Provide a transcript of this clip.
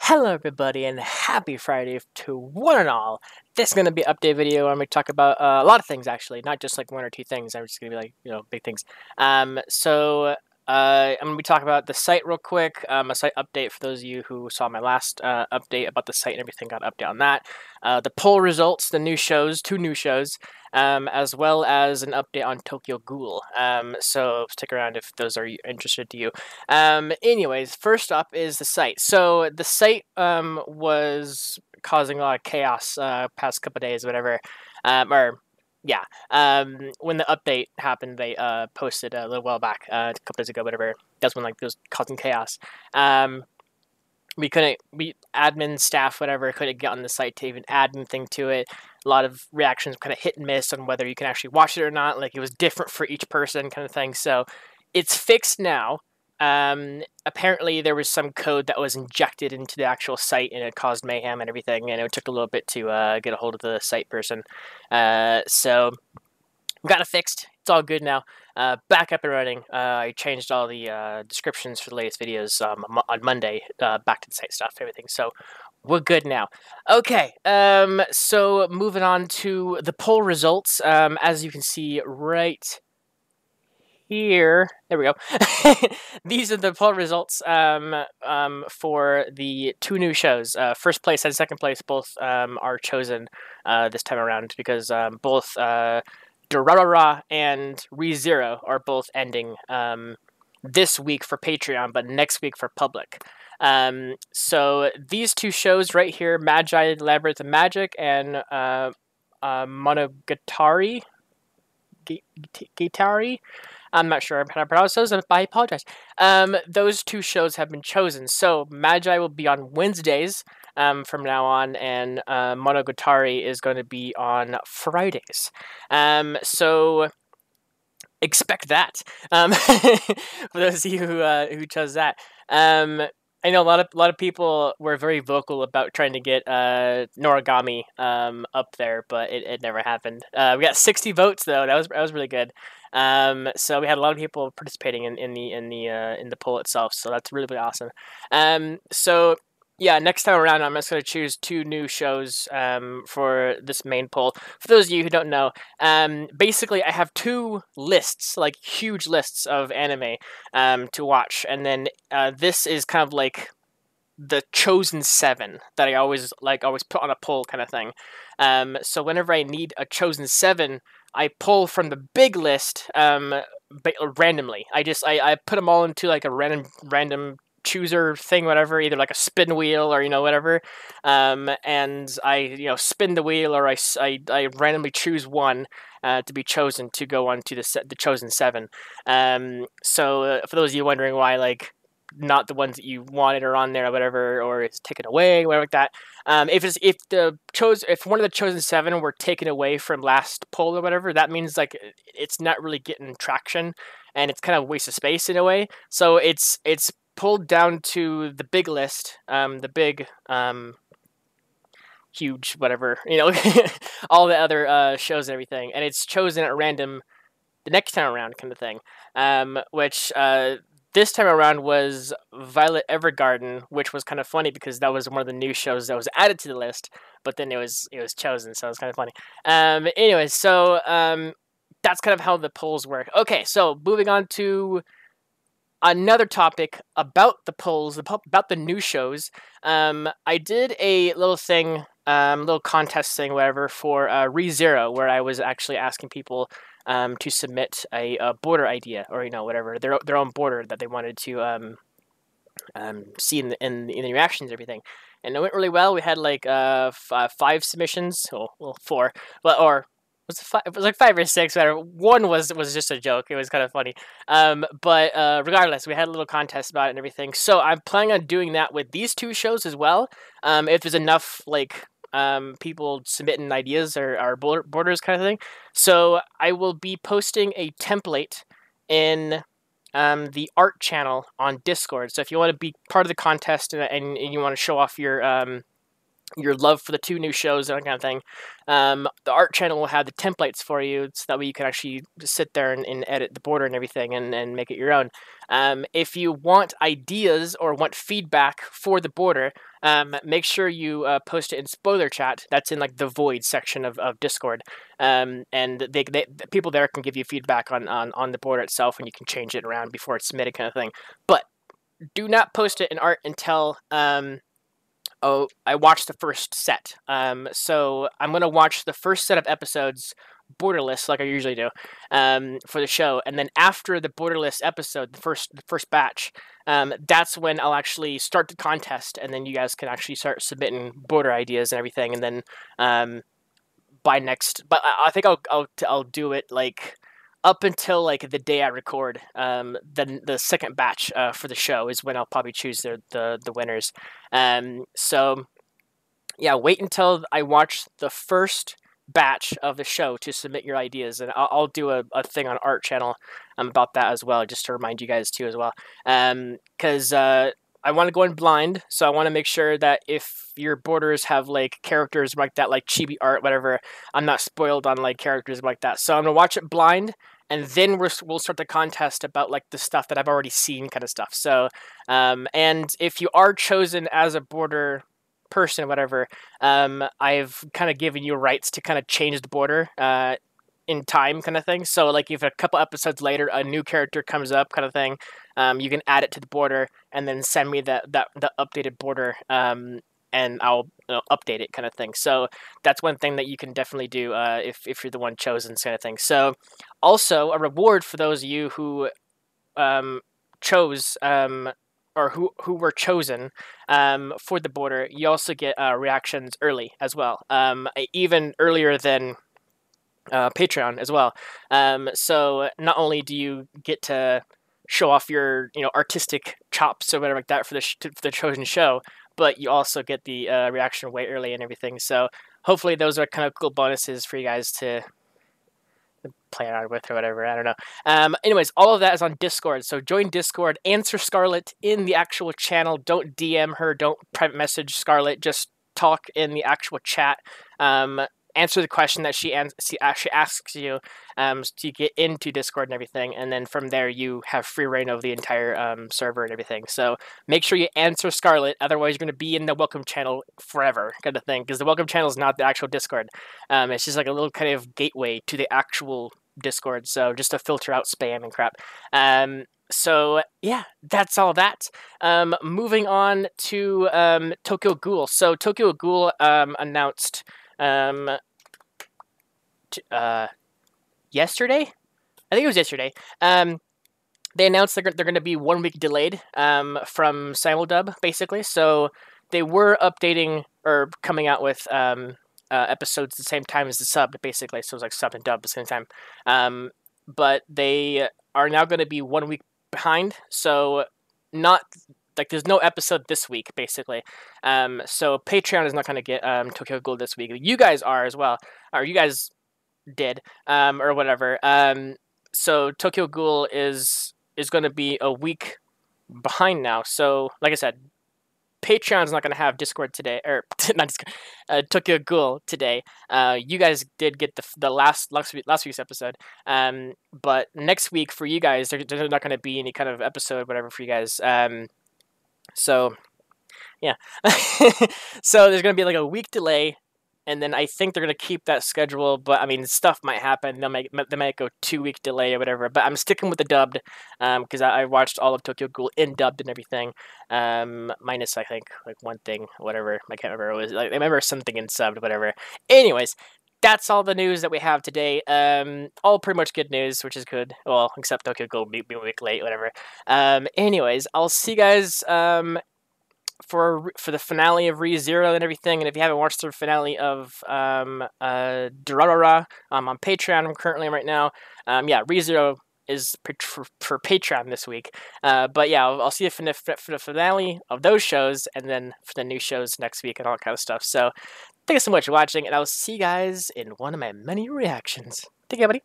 Hello everybody and happy Friday to one and all. This is going to be an update video. I'm going to talk about a lot of things actually, not just like one or two things. I'm just going to be like, big things. I'm going to be talking about the site real quick, a site update for those of you who saw my last update about the site and everything, got an update on that. The poll results, the new shows, two new shows, as well as an update on Tokyo Ghoul. So stick around if those are interested to you. Anyways, first up is the site. So the site was causing a lot of chaos past couple days, whatever. When the update happened, they posted a little while back, a couple days ago, whatever. That's when like it was causing chaos. Admin staff, whatever, couldn't get on the site to even add anything to it. A lot of reactions kind of hit and miss on whether you can actually watch it or not. Like it was different for each person, kind of thing. So it's fixed now. Apparently there was some code that was injected into the actual site and it caused mayhem and everything, and it took a little bit to get a hold of the site person. So we got it fixed. It's all good now. Back up and running. I changed all the descriptions for the latest videos on Monday, back to the site stuff, everything. So we're good now. Okay, so moving on to the poll results. As you can see right here, there we go. These are the poll results for the two new shows. First place and second place both are chosen this time around because both Durarara and ReZero are both ending this week for Patreon, but next week for public. So these two shows right here, Magi Labyrinth of Magic and Monogatari. Gitari? I'm not sure how to pronounce those, but I apologize. Those two shows have been chosen. So Magi will be on Wednesdays from now on, and Monogatari is going to be on Fridays. So expect that. For those of you who chose that. I know a lot of people were very vocal about trying to get Noragami up there, but it never happened. We got 60 votes though. That was really good. So we had a lot of people participating in the poll itself. So that's really, really awesome. So yeah, next time around, I'm just going to choose two new shows for this main poll. For those of you who don't know, basically I have two lists, like huge lists of anime to watch, and then this is kind of like the chosen 7 that I always put on a poll kind of thing. So whenever I need a chosen 7, I pull from the big list randomly. I put them all into like a random chooser thing, whatever, either like a spin wheel or whatever, and I spin the wheel, or I randomly choose one to be chosen to go on to the chosen 7. So for those of you wondering why like not the ones that you wanted are on there or whatever, or it's taken away, whatever like that. If one of the chosen 7 were taken away from last poll or whatever, that means like it's not really getting traction, and it's kind of a waste of space in a way. So it's pulled down to the big list, the big huge whatever, all the other shows and everything, and it's chosen at random the next time around kind of thing, which this time around was Violet Evergarden, which was kind of funny because that was one of the new shows that was added to the list, but then it was chosen, so it was kind of funny. Anyways, so that's kind of how the polls work. Okay, so moving on to another topic about the polls, about the new shows. I did a little thing, little contest thing, whatever, for ReZero, where I was actually asking people to submit a border idea, or whatever, their own border that they wanted to see in the reactions and everything, and it went really well. We had like 5 submissions, well 4, or it was like 5 or 6. Whatever. One was just a joke. It was kind of funny. But regardless, we had a little contest about it and everything. So I'm planning on doing that with these two shows as well. If there's enough like people submitting ideas or borders kind of thing. So I will be posting a template in the art channel on Discord. So if you want to be part of the contest and you want to show off your your love for the 2 new shows and that kind of thing. The art channel will have the templates for you, so that way you can actually just sit there and edit the border and everything and make it your own. If you want ideas or want feedback for the border, make sure you post it in spoiler chat. That's in like the void section of Discord, and the people there can give you feedback on the border itself, and you can change it around before it's submitted, kind of thing. But do not post it in art until I watched the first set. So I'm gonna watch the first set of episodes borderless, like I usually do, for the show, and then after the borderless episode, the first batch, that's when I'll actually start the contest, and then you guys can actually start submitting border ideas and everything, and then by next, but I think I'll do it like up until like the day I record. Then the second batch for the show is when I'll probably choose the winners. So yeah, wait until I watch the first batch of the show to submit your ideas, and I'll do a thing on Art Channel about that as well, just to remind you guys too as well. Because I want to go in blind, so I want to make sure that if your borders have like characters like that, like chibi art, whatever, I'm not spoiled on like characters like that. So I'm gonna watch it blind, and then we'll start the contest about like the stuff that I've already seen, kind of stuff. So, and if you are chosen as a border person, whatever, I've kind of given you rights to kind of change the border in time, kind of thing. So like if a couple episodes later a new character comes up, kind of thing, you can add it to the border and then send me the updated border, and I'll update it, kind of thing. So that's one thing that you can definitely do if you're the one chosen, kind of thing. So also a reward for those of you who chose or who were chosen for the border, you also get reactions early as well, even earlier than Patreon as well. So not only do you get to show off your artistic chops or whatever like that for the chosen show, but you also get the reaction way early and everything. So hopefully those are kind of cool bonuses for you guys to play around with or whatever. I don't know. Anyways, all of that is on Discord. So join Discord. Answer Scarlett in the actual channel. Don't DM her. Don't private message Scarlett. Just talk in the actual chat. Answer the question that she actually asks you to get into Discord and everything, and then from there you have free reign of the entire server and everything. So make sure you answer Scarlett, otherwise you're going to be in the welcome channel forever, kind of thing, because the welcome channel is not the actual Discord. It's just like a little kind of gateway to the actual Discord, so just to filter out spam and crap. So yeah, that's all that. Moving on to Tokyo Ghoul. So Tokyo Ghoul announced yesterday, I think it was yesterday, they announced they're going to be 1 week delayed from Simuldub, basically. So they were updating or coming out with episodes at the same time as the sub, basically. So it was like sub and dub at the same time. But they are now going to be 1 week behind. So not like there's no episode this week, basically. So Patreon is not going to get Tokyo Ghoul this week. You guys are as well, or you guys did, or whatever. So Tokyo Ghoul is going to be a week behind now. So like I said, Patreon's not going to have Discord today, or not Discord, Tokyo Ghoul today. You guys did get the last week's episode, but next week for you guys, there's not going to be any kind of episode, whatever, for you guys. So yeah, so there's going to be like a week delay. And then I think they're going to keep that schedule, but I mean, stuff might happen. They might go 2 week delay or whatever. But I'm sticking with the dubbed because I watched all of Tokyo Ghoul in dubbed and everything, minus I think like one thing, whatever. I can't remember what it was. Like I remember something in subbed, whatever. Anyways, that's all the news that we have today. All pretty much good news, which is good. Well, except Tokyo Ghoul be a week late, whatever. Anyways, I'll see you guys for the finale of ReZero and everything. And if you haven't watched the finale of Durarara on Patreon, I'm currently right now. Yeah, ReZero is for Patreon this week. But yeah, I'll see you for the finale of those shows, and then for the new shows next week and all that kind of stuff. So thank you so much for watching, and I'll see you guys in one of my many reactions. Take care, buddy.